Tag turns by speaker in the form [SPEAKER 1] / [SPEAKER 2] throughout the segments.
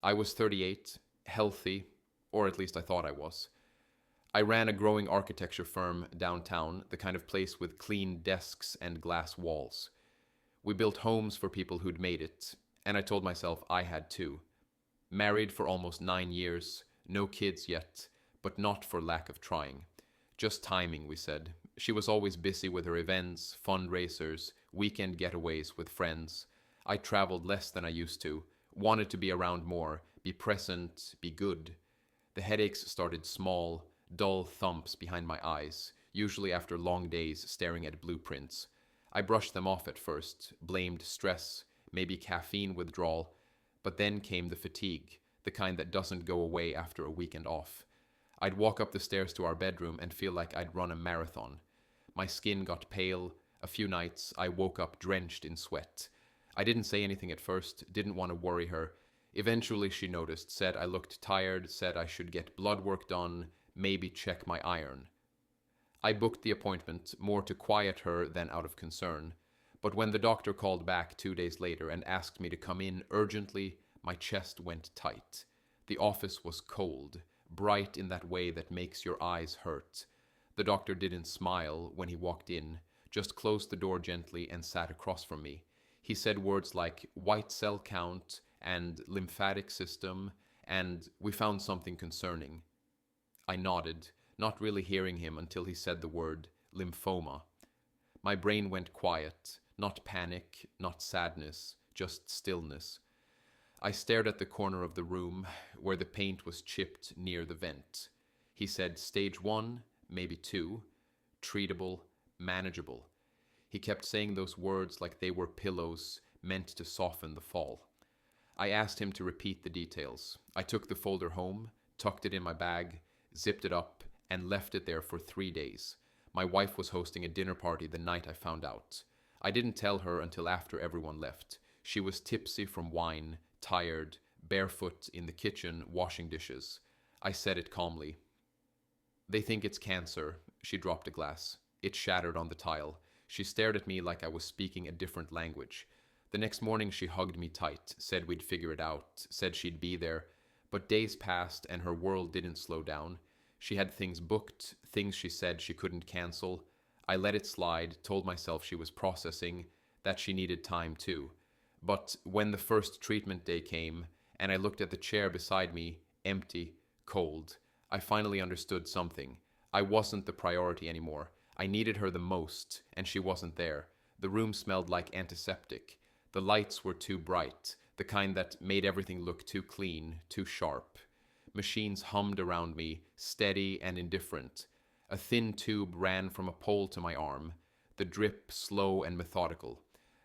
[SPEAKER 1] I was 38, healthy, or at least I thought I was. I ran a growing architecture firm downtown, the kind of place with clean desks and glass walls. We built homes for people who'd made it, and I told myself I had too. Married for almost 9 years, no kids yet, but not for lack of trying. Just timing, we said. She was always busy with her events, fundraisers, weekend getaways with friends. I traveled less than I used to, wanted to be around more, be present, be good. The headaches started small, dull thumps behind my eyes, usually after long days staring at blueprints. I brushed them off at first, blamed stress, maybe caffeine withdrawal, but then came the fatigue, the kind that doesn't go away after a weekend off. I'd walk up the stairs to our bedroom and feel like I'd run a marathon. My skin got pale. A few nights I woke up drenched in sweat. I didn't say anything at first, didn't want to worry her. Eventually she noticed, said I looked tired, said I should get blood work done, maybe check my iron. I booked the appointment more to quiet her than out of concern. But when the doctor called back 2 days later and asked me to come in urgently, my chest went tight. The office was cold, bright in that way that makes your eyes hurt. The doctor didn't smile when he walked in, just closed the door gently and sat across from me. He said words like white cell count and lymphatic system, and we found something concerning. I nodded, not really hearing him until he said the word lymphoma. My brain went quiet, not panic, not sadness, just stillness. I stared at the corner of the room where the paint was chipped near the vent. He said stage 1, maybe 2, treatable, manageable. He kept saying those words like they were pillows meant to soften the fall. I asked him to repeat the details. I took the folder home, tucked it in my bag, zipped it up, and left it there for 3 days. My wife was hosting a dinner party the night I found out. I didn't tell her until after everyone left. She was tipsy from wine, tired, barefoot in the kitchen, washing dishes. I said it calmly. They think it's cancer. She dropped a glass. It shattered on the tile. She stared at me like I was speaking a different language. The next morning she hugged me tight, said we'd figure it out, said she'd be there. But days passed and her world didn't slow down. She had things booked, things she said she couldn't cancel. I let it slide, told myself she was processing, that she needed time too. But when the first treatment day came, and I looked at the chair beside me, empty, cold, I finally understood something. I wasn't the priority anymore. I needed her the most, and she wasn't there. The room smelled like antiseptic. The lights were too bright, the kind that made everything look too clean, too sharp. Machines hummed around me, steady and indifferent. A thin tube ran from a pole to my arm, the drip slow and methodical.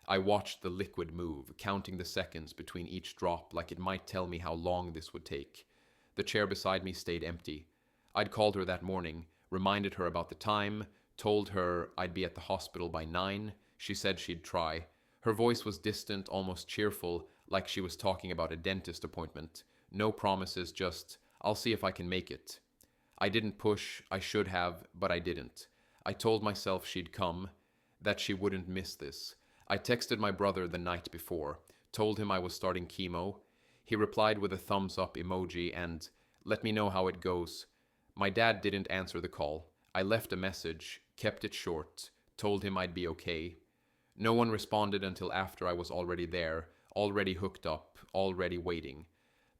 [SPEAKER 1] I watched the liquid move, counting the seconds between each drop like it might tell me how long this would take. The chair beside me stayed empty. I'd called her that morning, reminded her about the time, told her I'd be at the hospital by 9. She said she'd try. Her voice was distant, almost cheerful, like she was talking about a dentist appointment. No promises, just, I'll see if I can make it. I didn't push, I should have, but I didn't. I told myself she'd come, that she wouldn't miss this. I texted my brother the night before, told him I was starting chemo. He replied with a thumbs up emoji and, let me know how it goes. My dad didn't answer the call. I left a message, kept it short, told him I'd be okay. No one responded until after I was already there, already hooked up, already waiting.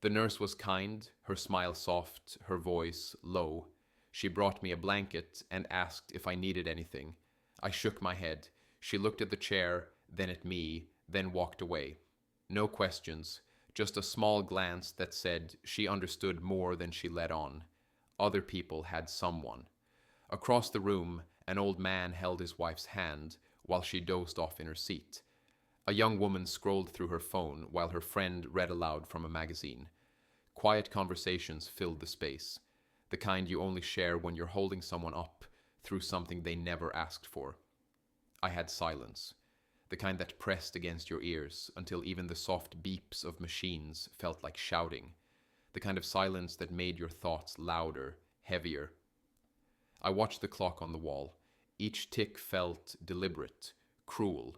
[SPEAKER 1] The nurse was kind, her smile soft, her voice low. She brought me a blanket and asked if I needed anything. I shook my head. She looked at the chair, then at me, then walked away. No questions, just a small glance that said she understood more than she let on. Other people had someone. Across the room, an old man held his wife's hand while she dozed off in her seat. A young woman scrolled through her phone while her friend read aloud from a magazine. Quiet conversations filled the space, the kind you only share when you're holding someone up through something they never asked for. I had silence, the kind that pressed against your ears until even the soft beeps of machines felt like shouting, the kind of silence that made your thoughts louder, heavier. I watched the clock on the wall. Each tick felt deliberate, cruel.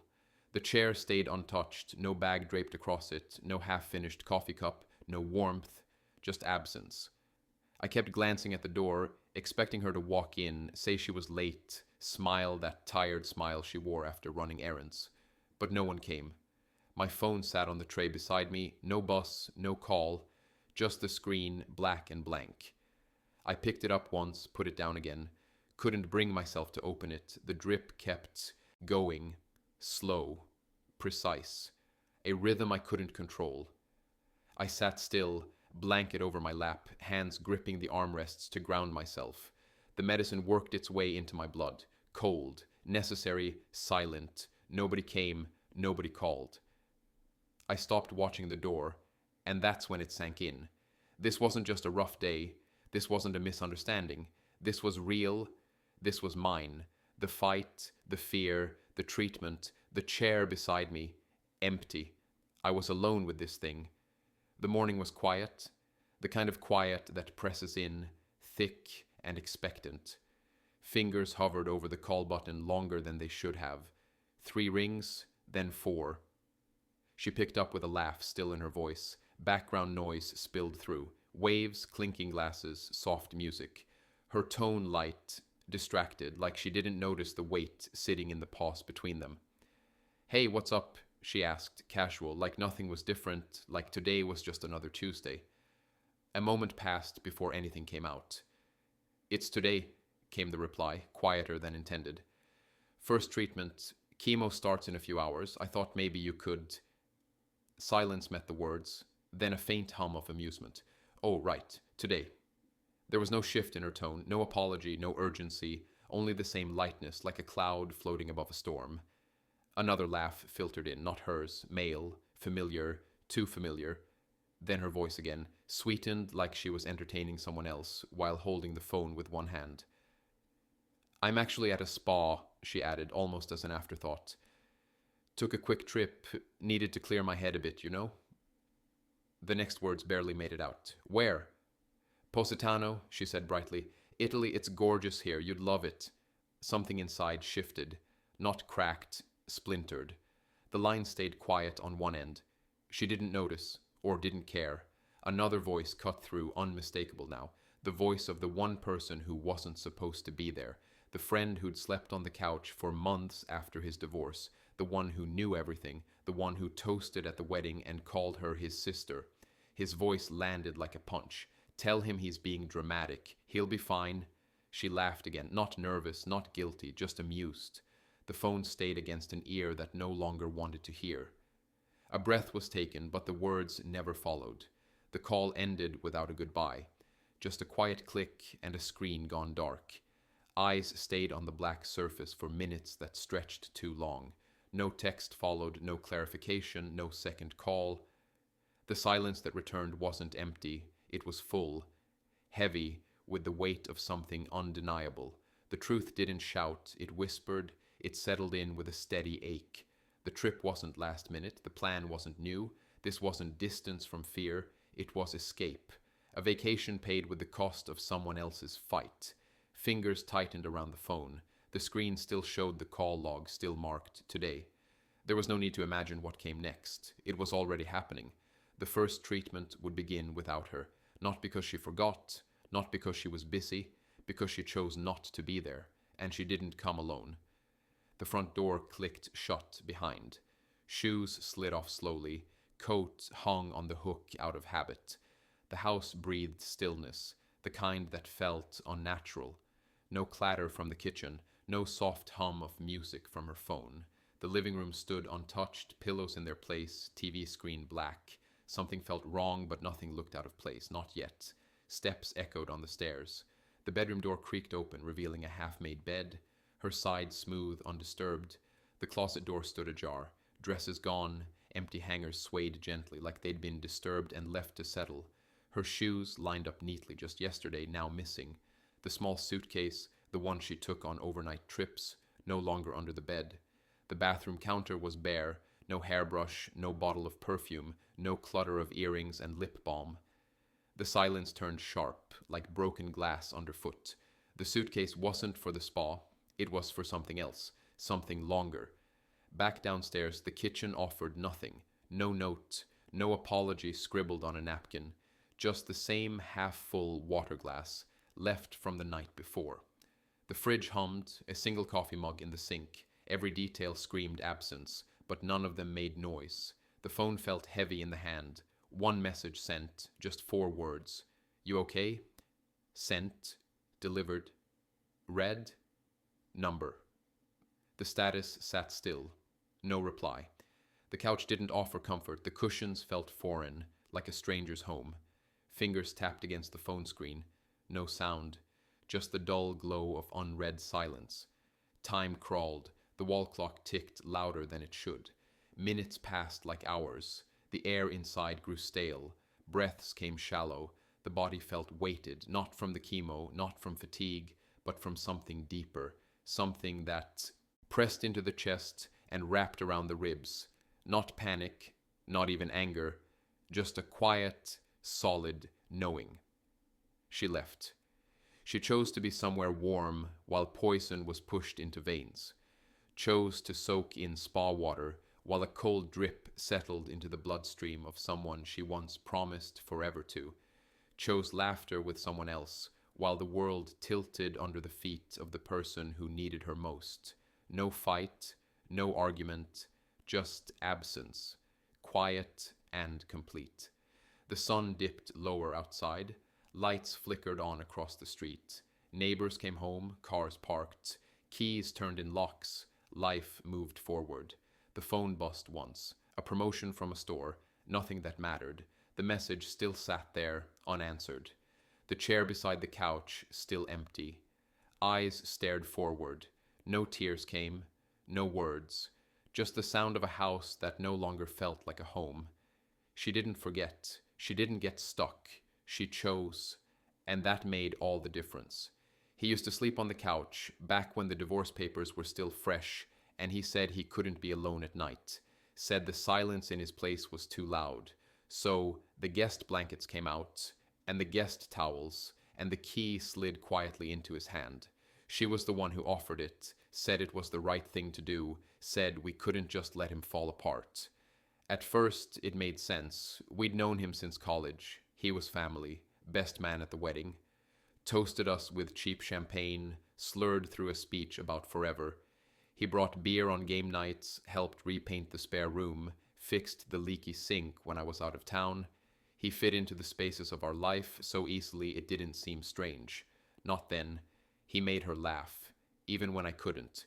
[SPEAKER 1] The chair stayed untouched, no bag draped across it, no half-finished coffee cup, no warmth, just absence. I kept glancing at the door, expecting her to walk in, say she was late, smile that tired smile she wore after running errands. But no one came. My phone sat on the tray beside me, no bus, no call, just the screen, black and blank. I picked it up once, put it down again. Couldn't bring myself to open it. The drip kept going, slow, precise, a rhythm I couldn't control. I sat still, blanket over my lap, hands gripping the armrests to ground myself. The medicine worked its way into my blood, cold, necessary, silent. Nobody came, nobody called. I stopped watching the door, and that's when it sank in. This wasn't just a rough day. This wasn't a misunderstanding. This was real. This was mine. The fight, the fear, the treatment, the chair beside me, empty. I was alone with this thing. The morning was quiet, the kind of quiet that presses in, thick and expectant. Fingers hovered over the call button longer than they should have. 3 rings, then 4. She picked up with a laugh still in her voice. Background noise spilled through. Waves, clinking glasses, soft music. Her tone light, distracted, like she didn't notice the weight sitting in the pause between them. "Hey, what's up?" she asked, casual, like nothing was different, like today was just another Tuesday. A moment passed before anything came out. "It's today," came the reply, quieter than intended. "First treatment. Chemo starts in a few hours. I thought maybe you could..." Silence met the words, then a faint hum of amusement. "Oh, right, today." There was no shift in her tone, no apology, no urgency, only the same lightness, like a cloud floating above a storm. Another laugh filtered in, not hers, male, familiar, too familiar. Then her voice again, sweetened like she was entertaining someone else, while holding the phone with one hand. "I'm actually at a spa," she added, almost as an afterthought. "Took a quick trip, needed to clear my head a bit, you know?" The next words barely made it out. "Where?" "Positano," she said brightly. "Italy, it's gorgeous here, you'd love it." Something inside shifted, not cracked, splintered. The line stayed quiet on one end. She didn't notice, or didn't care. Another voice cut through, unmistakable now. The voice of the one person who wasn't supposed to be there. The friend who'd slept on the couch for months after his divorce. The one who knew everything. The one who toasted at the wedding and called her his sister. His voice landed like a punch. "Tell him he's being dramatic. He'll be fine." She laughed again, not nervous, not guilty, just amused. The phone stayed against an ear that no longer wanted to hear. A breath was taken, but the words never followed. The call ended without a goodbye. Just a quiet click and a screen gone dark. Eyes stayed on the black surface for minutes that stretched too long. No text followed, no clarification, no second call. The silence that returned wasn't empty. It was full, heavy with the weight of something undeniable. The truth didn't shout, it whispered, it settled in with a steady ache. The trip wasn't last minute, the plan wasn't new, this wasn't distance from fear, it was escape. A vacation paid with the cost of someone else's fight. Fingers tightened around the phone. The screen still showed the call log, still marked today. There was no need to imagine what came next. It was already happening. The first treatment would begin without her. Not because she forgot, not because she was busy, because she chose not to be there, and she didn't come alone. The front door clicked shut behind. Shoes slid off slowly, coat hung on the hook out of habit. The house breathed stillness, the kind that felt unnatural. No clatter from the kitchen, no soft hum of music from her phone. The living room stood untouched, pillows in their place, TV screen black. Something felt wrong, but nothing looked out of place, not yet. Steps echoed on the stairs. The bedroom door creaked open, revealing a half-made bed, her side smooth, undisturbed. The closet door stood ajar. Dresses gone, empty hangers swayed gently, like they'd been disturbed and left to settle. Her shoes, lined up neatly just yesterday, now missing. The small suitcase, the one she took on overnight trips, no longer under the bed. The bathroom counter was bare, no hairbrush, no bottle of perfume, no clutter of earrings and lip balm. The silence turned sharp, like broken glass underfoot. The suitcase wasn't for the spa, it was for something else, something longer. Back downstairs, the kitchen offered nothing. No note, No apology scribbled on a napkin, just the same half-full water glass left from the night before. The fridge hummed, a single coffee mug in the sink. Every detail screamed absence, but none of them made noise. The phone felt heavy in the hand. One message sent, just 4 words. You okay? Sent. Delivered. Read. Number. The status sat still. No reply. The couch didn't offer comfort. The cushions felt foreign, like a stranger's home. Fingers tapped against the phone screen. No sound. Just the dull glow of unread silence. Time crawled. The wall clock ticked louder than it should. Minutes passed like hours. The air inside grew stale. Breaths came shallow. The body felt weighted, not from the chemo, not from fatigue, but from something deeper. Something that pressed into the chest and wrapped around the ribs. Not panic, not even anger, just a quiet, solid knowing. She left. She chose to be somewhere warm while poison was pushed into veins. Chose to soak in spa water while a cold drip settled into the bloodstream of someone she once promised forever to. Chose laughter with someone else while the world tilted under the feet of the person who needed her most. No fight, no argument, just absence, quiet and complete. The sun dipped lower outside. Lights flickered on across the street. Neighbors came home, cars parked. Keys turned in locks. Life moved forward. The phone buzzed once. A promotion from a store. Nothing that mattered. The message still sat there, unanswered. The chair beside the couch, still empty. Eyes stared forward. No tears came. No words. Just the sound of a house that no longer felt like a home. She didn't forget. She didn't get stuck. She chose, and that made all the difference. He used to sleep on the couch, back when the divorce papers were still fresh, and he said he couldn't be alone at night. Said the silence in his place was too loud. So the guest blankets came out, and the guest towels, and the key slid quietly into his hand. She was the one who offered it, said it was the right thing to do, said we couldn't just let him fall apart. At first, it made sense. We'd known him since college. He was family, best man at the wedding. Toasted us with cheap champagne, slurred through a speech about forever. He brought beer on game nights, helped repaint the spare room, fixed the leaky sink when I was out of town. He fit into the spaces of our life so easily it didn't seem strange. Not then. He made her laugh, even when I couldn't.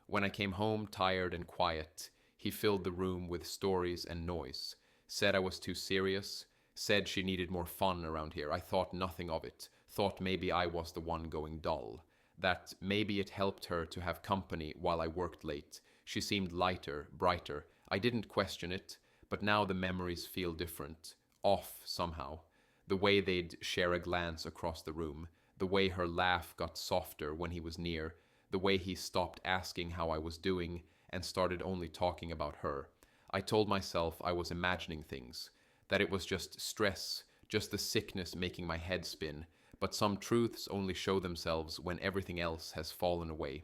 [SPEAKER 1] When I came home tired and quiet, he filled the room with stories and noise. Said I was too serious. Said she needed more fun around here. I thought nothing of it. Thought maybe I was the one going dull. That maybe it helped her to have company while I worked late. She seemed lighter, brighter. I didn't question it, but now the memories feel different. Off somehow. The way they'd share a glance across the room. The way her laugh got softer when he was near. The way he stopped asking how I was doing and started only talking about her. I told myself I was imagining things. That it was just stress, just the sickness making my head spin, but some truths only show themselves when everything else has fallen away.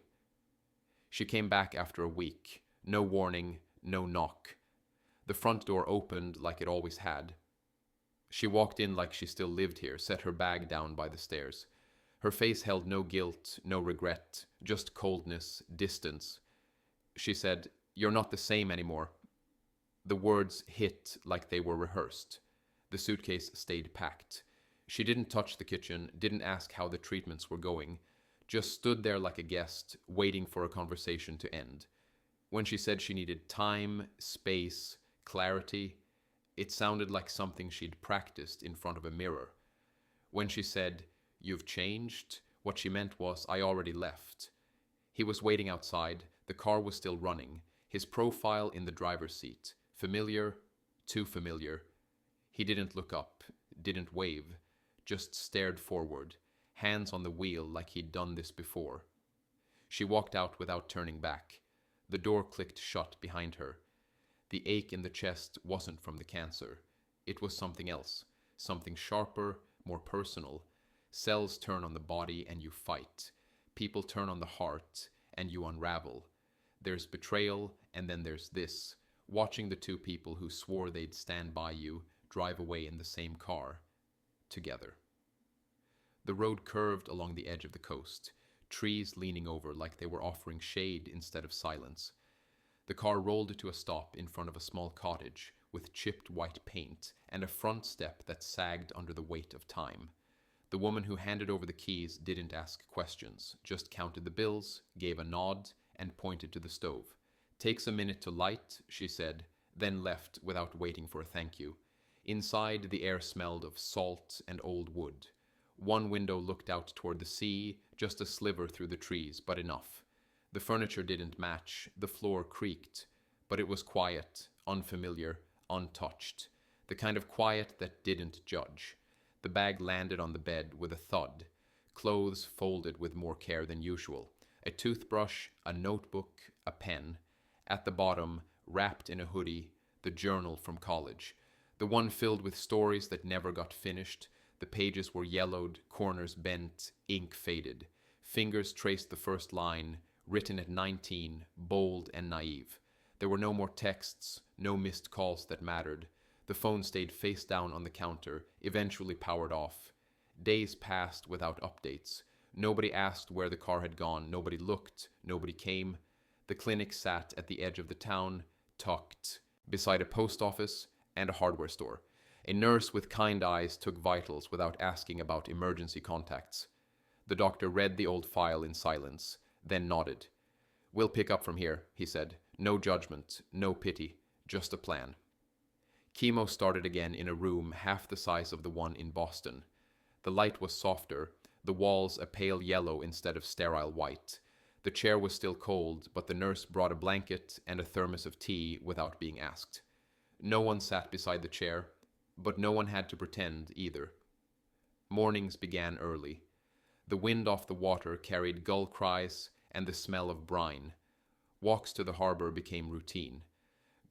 [SPEAKER 1] She came back after a week. No warning, no knock. The front door opened like it always had. She walked in like she still lived here, set her bag down by the stairs. Her face held no guilt, no regret, just coldness, distance. She said, "You're not the same anymore." The words hit like they were rehearsed. The suitcase stayed packed. She didn't touch the kitchen, didn't ask how the treatments were going, just stood there like a guest, waiting for a conversation to end. When she said she needed time, space, clarity, it sounded like something she'd practiced in front of a mirror. When she said, "You've changed," what she meant was, I already left. He was waiting outside, the car was still running, his profile in the driver's seat. Familiar, too familiar. He didn't look up, didn't wave, just stared forward, hands on the wheel like he'd done this before. She walked out without turning back. The door clicked shut behind her. The ache in the chest wasn't from the cancer. It was something else, something sharper, more personal. Cells turn on the body and you fight. People turn on the heart and you unravel. There's betrayal and then there's this. watching the two people who swore they'd stand by you drive away in the same car, together. The road curved along the edge of the coast, trees leaning over like they were offering shade instead of silence. The car rolled to a stop in front of a small cottage with chipped white paint and a front step that sagged under the weight of time. The woman who handed over the keys didn't ask questions, just counted the bills, gave a nod, and pointed to the stove. "Takes a minute to light," she said, then left without waiting for a thank you. Inside, the air smelled of salt and old wood. One window looked out toward the sea, just a sliver through the trees, but enough. The furniture didn't match, the floor creaked, but it was quiet, unfamiliar, untouched. The kind of quiet that didn't judge. The bag landed on the bed with a thud, clothes folded with more care than usual. A toothbrush, a notebook, a pen. At the bottom, wrapped in a hoodie, the journal from college. The one filled with stories that never got finished. The pages were yellowed, corners bent, ink faded. Fingers traced the first line, written at 19, bold and naive. There were no more texts, no missed calls that mattered. The phone stayed face down on the counter, eventually powered off. Days passed without updates. Nobody asked where the car had gone, nobody looked, nobody came. The clinic sat at the edge of the town, tucked, beside a post office and a hardware store. A nurse with kind eyes took vitals without asking about emergency contacts. The doctor read the old file in silence, then nodded. "We'll pick up from here," he said. "No judgment, no pity, just a plan." Chemo started again in a room half the size of the one in Boston. The light was softer, the walls a pale yellow instead of sterile white. The chair was still cold, but the nurse brought a blanket and a thermos of tea without being asked. No one sat beside the chair, but no one had to pretend either. Mornings began early. The wind off the water carried gull cries and the smell of brine. Walks to the harbor became routine.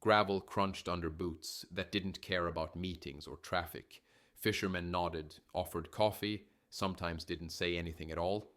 [SPEAKER 1] Gravel crunched under boots that didn't care about meetings or traffic. Fishermen nodded, offered coffee, sometimes didn't say anything at all.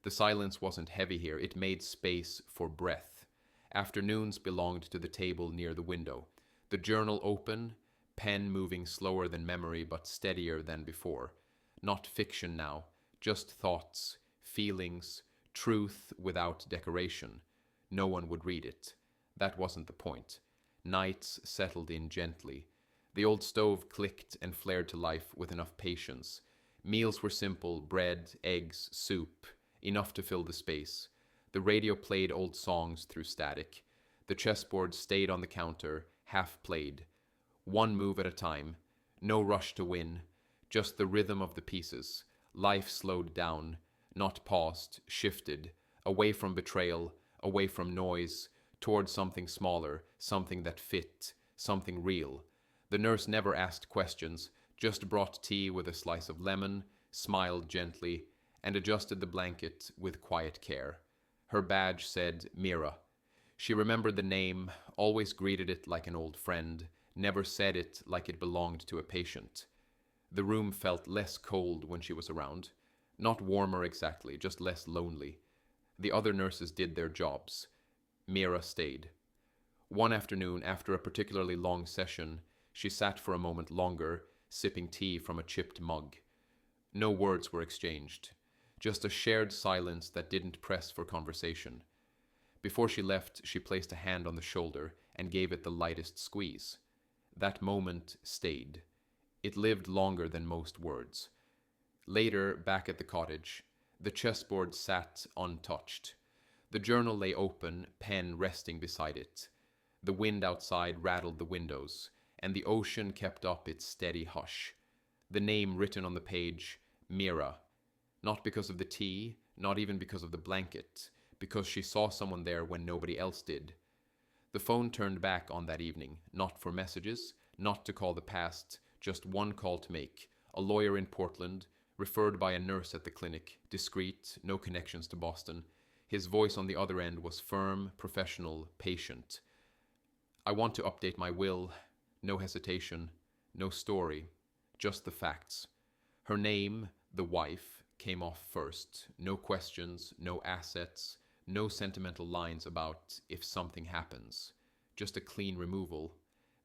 [SPEAKER 1] The silence wasn't heavy here, it made space for breath. Afternoons belonged to the table near the window. The journal open, pen moving slower than memory but steadier than before. Not fiction now, just thoughts, feelings, truth without decoration. No one would read it. That wasn't the point. Nights settled in gently. The old stove clicked and flared to life with enough patience. Meals were simple, bread, eggs, soup, enough to fill the space. The radio played old songs through static. The chessboard stayed on the counter, half played. One move at a time. No rush to win. Just the rhythm of the pieces. Life slowed down, not paused, shifted, away from betrayal, away from noise, toward something smaller, something that fit, something real. The nurse never asked questions, just brought tea with a slice of lemon, smiled gently, and adjusted the blanket with quiet care. Her badge said Mira. She remembered the name, always greeted it like an old friend, never said it like it belonged to a patient. The room felt less cold when she was around. Not warmer exactly, just less lonely. The other nurses did their jobs. Mira stayed. One afternoon, after a particularly long session, she sat for a moment longer, sipping tea from a chipped mug. No words were exchanged, just a shared silence that didn't press for conversation. Before she left, she placed a hand on the shoulder and gave it the lightest squeeze. That moment stayed. It lived longer than most words. Later, back at the cottage, the chessboard sat untouched. The journal lay open, pen resting beside it. The wind outside rattled the windows, and the ocean kept up its steady hush. The name written on the page, Mira. Not because of the tea, not even because of the blanket, because she saw someone there when nobody else did. The phone turned back on that evening, not for messages, not to call the past, just one call to make. A lawyer in Portland, referred by a nurse at the clinic, discreet, no connections to Boston. His voice on the other end was firm, professional, patient. "I want to update my will. No hesitation, no story, just the facts." Her name, the wife, came off first. No questions, no assets, no sentimental lines about if something happens. just a clean removal.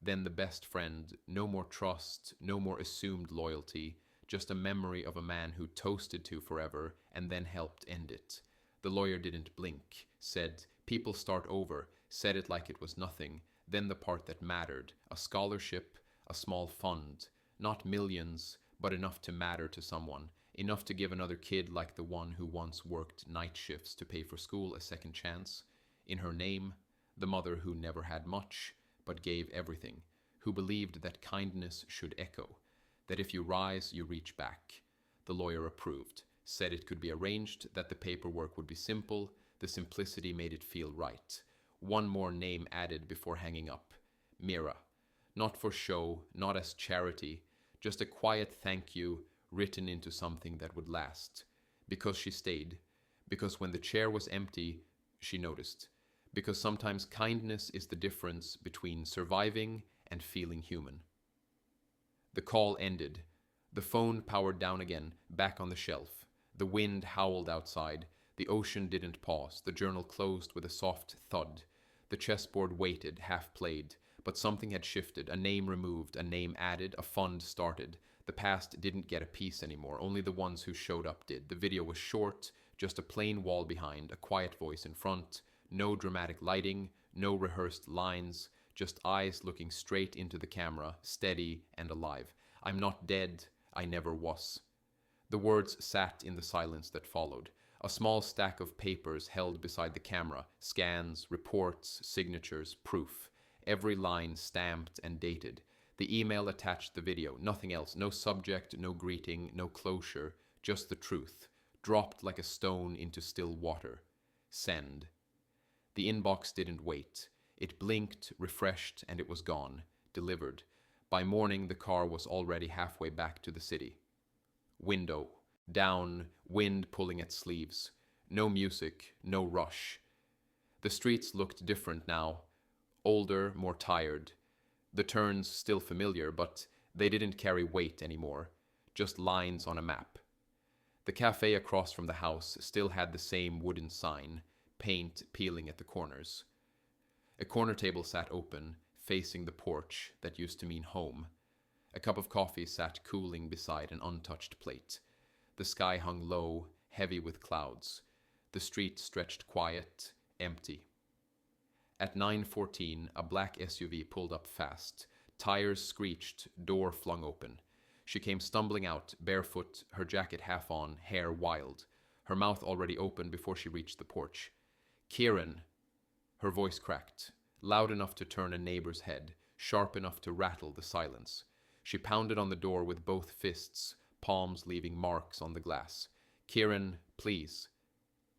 [SPEAKER 1] Then the best friend, no more trust, no more assumed loyalty, just a memory of a man who toasted to forever and then helped end it. The lawyer didn't blink, said, "People start over," said it like it was nothing, then the part that mattered, a scholarship, a small fund, not millions, but enough to matter to someone, enough to give another kid like the one who once worked night shifts to pay for school a second chance. In her name, the mother who never had much, but gave everything, who believed that kindness should echo, that if you rise, you reach back. The lawyer approved, said it could be arranged, that the paperwork would be simple, the simplicity made it feel right. One more name added before hanging up. Mira. Not for show, not as charity, just a quiet thank you written into something that would last. Because she stayed. Because when the chair was empty, she noticed. Because sometimes kindness is the difference between surviving and feeling human. The call ended. The phone powered down again, back on the shelf. The wind howled outside. The ocean didn't pause. The journal closed with a soft thud. The chessboard waited, half played. But something had shifted, a name removed, a name added, a fund started. The past didn't get a piece anymore, only the ones who showed up did. The video was short, just a plain wall behind, a quiet voice in front, no dramatic lighting, no rehearsed lines, just eyes looking straight into the camera, steady and alive. "I'm not dead, I never was." The words sat in the silence that followed. A small stack of papers held beside the camera, scans, reports, signatures, proof. Every line stamped and dated. The email attached the video, nothing else, no subject, no greeting, no closure, just the truth, dropped like a stone into still water. Send. The inbox didn't wait. It blinked, refreshed, and it was gone, delivered. By morning, the car was already halfway back to the city. Window, down, wind pulling at sleeves. No music, no rush. The streets looked different now. Older, more tired. The turns still familiar, but they didn't carry weight anymore. Just lines on a map. The cafe across from the house still had the same wooden sign, paint peeling at the corners. A corner table sat open, facing the porch that used to mean home. A cup of coffee sat cooling beside an untouched plate. The sky hung low, heavy with clouds. The street stretched quiet, empty. At 9:14, a black SUV pulled up fast. Tires screeched, door flung open. She came stumbling out, barefoot, her jacket half on, hair wild. Her mouth already open before she reached the porch. "Kieran!" Her voice cracked, loud enough to turn a neighbor's head, sharp enough to rattle the silence. She pounded on the door with both fists, palms leaving marks on the glass. "Kieran, please."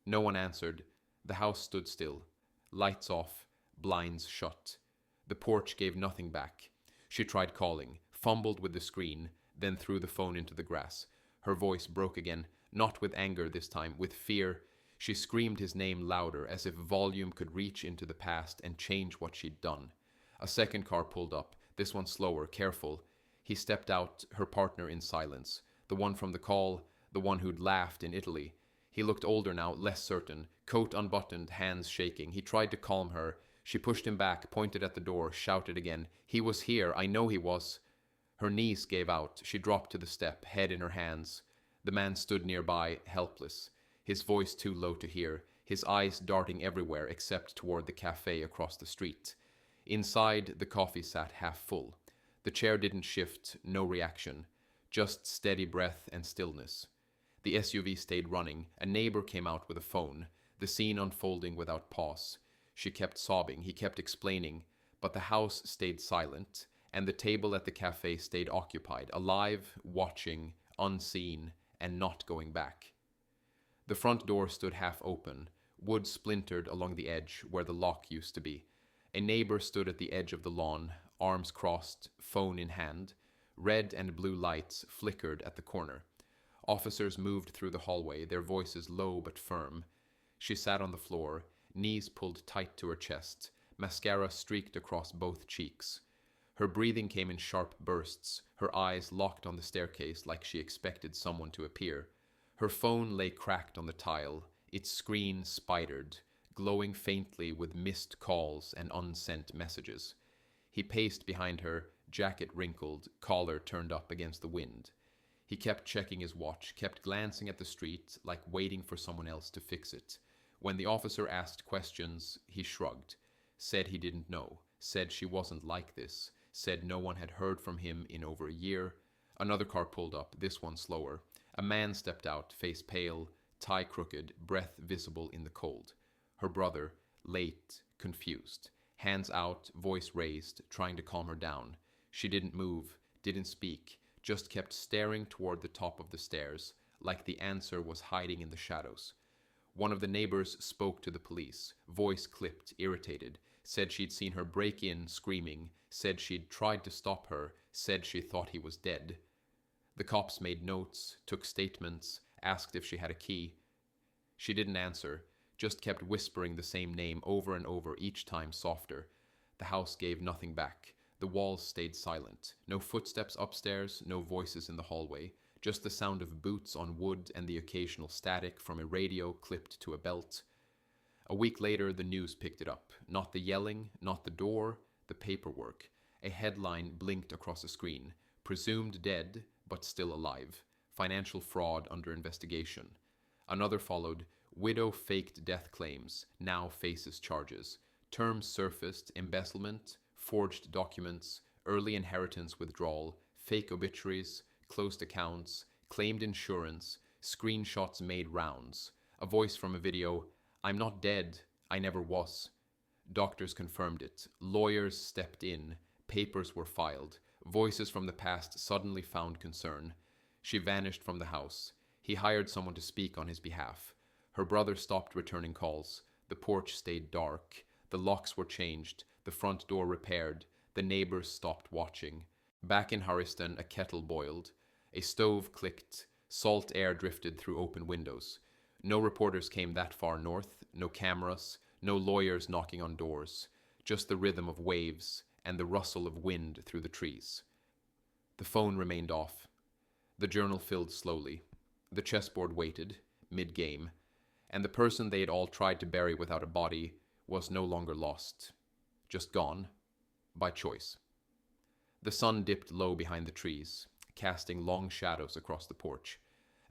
[SPEAKER 1] No one answered. The house stood still. Lights off, blinds shut. The porch gave nothing back. She tried calling, fumbled with the screen, then threw the phone into the grass. Her voice broke again, not with anger this time, with fear. She screamed his name louder, as if volume could reach into the past and change what she'd done. A second car pulled up, this one slower, careful. He stepped out, her partner in silence. The one from the call, the one who'd laughed in Italy. He looked older now, less certain, coat unbuttoned, hands shaking. He tried to calm her. She pushed him back, pointed at the door, shouted again. "He was here, I know he was." Her knees gave out. She dropped to the step, head in her hands. The man stood nearby, helpless, his voice too low to hear, his eyes darting everywhere except toward the cafe across the street. Inside, the coffee sat half full. The chair didn't shift, no reaction, just steady breath and stillness. The SUV stayed running. A neighbor came out with a phone, the scene unfolding without pause. She kept sobbing, he kept explaining, but the house stayed silent, and the table at the cafe stayed occupied, alive, watching, unseen, and not going back. The front door stood half open, wood splintered along the edge where the lock used to be. A neighbor stood at the edge of the lawn, arms crossed, phone in hand. Red and blue lights flickered at the corner. Officers moved through the hallway, their voices low but firm. She sat on the floor, knees pulled tight to her chest, mascara streaked across both cheeks. Her breathing came in sharp bursts, her eyes locked on the staircase like she expected someone to appear. Her phone lay cracked on the tile, its screen spidered, glowing faintly with missed calls and unsent messages. He paced behind her, jacket wrinkled, collar turned up against the wind. He kept checking his watch, kept glancing at the street, like waiting for someone else to fix it. When the officer asked questions, he shrugged, said he didn't know, said she wasn't like this, said no one had heard from him in over a year. Another car pulled up, this one slower. A man stepped out, face pale, tie crooked, breath visible in the cold. Her brother, late, confused, hands out, voice raised, trying to calm her down. She didn't move, didn't speak, just kept staring toward the top of the stairs, like the answer was hiding in the shadows. One of the neighbors spoke to the police, voice clipped, irritated, said she'd seen her break in, screaming, said she'd tried to stop her, said she thought he was dead. The cops made notes, took statements, asked if she had a key. She didn't answer, just kept whispering the same name over and over, each time softer. The house gave nothing back. The walls stayed silent. No footsteps upstairs, no voices in the hallway. Just the sound of boots on wood and the occasional static from a radio clipped to a belt. A week later, the news picked it up. Not the yelling, not the door, the paperwork. A headline blinked across the screen. Presumed dead, but still alive. Financial fraud under investigation. Another followed. Widow faked death claims, now faces charges. Terms surfaced, embezzlement, forged documents, early inheritance withdrawal, fake obituaries, closed accounts, claimed insurance, screenshots made rounds. A voice from a video, "I'm not dead, I never was." Doctors confirmed it. Lawyers stepped in. Papers were filed. Voices from the past suddenly found concern. She vanished from the house. He hired someone to speak on his behalf. Her brother stopped returning calls. The porch stayed dark. The locks were changed. The front door repaired. The neighbors stopped watching. Back in Harriston, a kettle boiled. A stove clicked. Salt air drifted through open windows. No reporters came that far north. No cameras. No lawyers knocking on doors. Just the rhythm of waves and the rustle of wind through the trees. The phone remained off. The journal filled slowly. The chessboard waited, mid-game, and the person they had all tried to bury without a body was no longer lost. Just gone. By choice. The sun dipped low behind the trees, casting long shadows across the porch.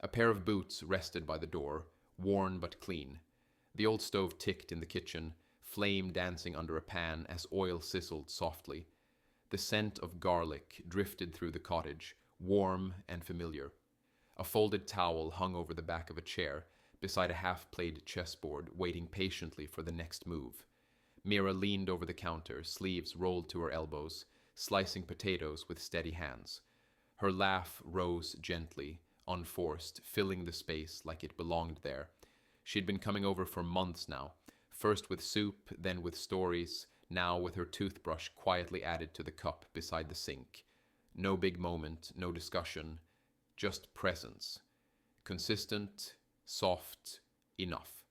[SPEAKER 1] A pair of boots rested by the door, worn but clean. The old stove ticked in the kitchen, flame dancing under a pan as oil sizzled softly. The scent of garlic drifted through the cottage, warm and familiar. A folded towel hung over the back of a chair, beside a half-played chessboard, waiting patiently for the next move. Mira leaned over the counter, sleeves rolled to her elbows, slicing potatoes with steady hands. Her laugh rose gently, unforced, filling the space like it belonged there. She'd been coming over for months now, first with soup, then with stories, now with her toothbrush quietly added to the cup beside the sink. No big moment, no discussion, just presence. Consistent, soft, enough.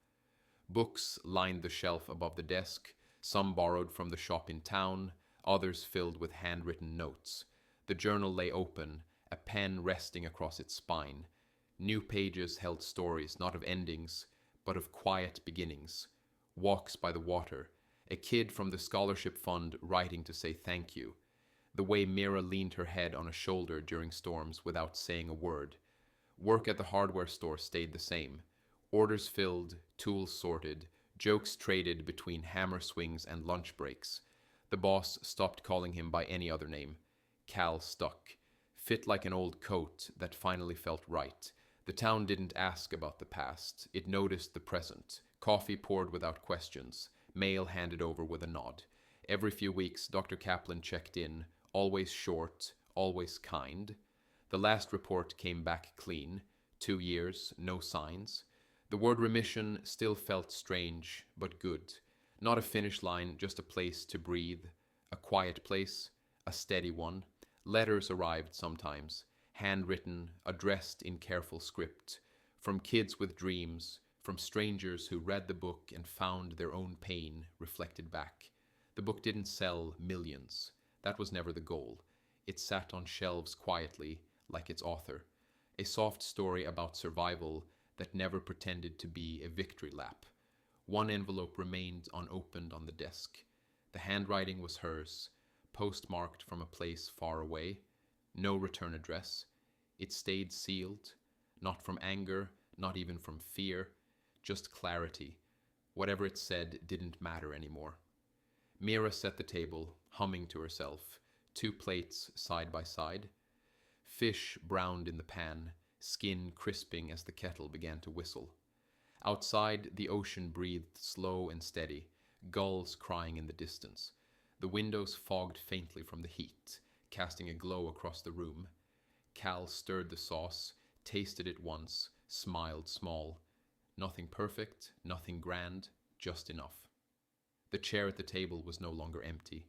[SPEAKER 1] Books lined the shelf above the desk, some borrowed from the shop in town, others filled with handwritten notes. The journal lay open, a pen resting across its spine. New pages held stories, not of endings, but of quiet beginnings. Walks by the water, a kid from the scholarship fund writing to say thank you. The way Mira leaned her head on a shoulder during storms without saying a word. Work at the hardware store stayed the same. Orders filled, tools sorted, jokes traded between hammer swings and lunch breaks. The boss stopped calling him by any other name. Cal stuck. Fit like an old coat that finally felt right. The town didn't ask about the past. It noticed the present. Coffee poured without questions. Mail handed over with a nod. Every few weeks, Dr. Kaplan checked in, always short, always kind. The last report came back clean. 2 years, no signs. The word remission still felt strange, but good. Not a finish line, just a place to breathe. A quiet place, a steady one. Letters arrived sometimes, handwritten, addressed in careful script. From kids with dreams, from strangers who read the book and found their own pain reflected back. The book didn't sell millions. That was never the goal. It sat on shelves quietly, like its author. A soft story about survival that never pretended to be a victory lap. One envelope remained unopened on the desk. The handwriting was hers, postmarked from a place far away. No return address. It stayed sealed, not from anger, not even from fear, just clarity. Whatever it said didn't matter anymore. Mira set the table, humming to herself, 2 plates side by side. Fish browned in the pan, skin crisping as the kettle began to whistle. Outside, the ocean breathed slow and steady, gulls crying in the distance. The windows fogged faintly from the heat, casting a glow across the room. Cal stirred the sauce, tasted it once, smiled small. Nothing perfect, nothing grand, just enough. The chair at the table was no longer empty.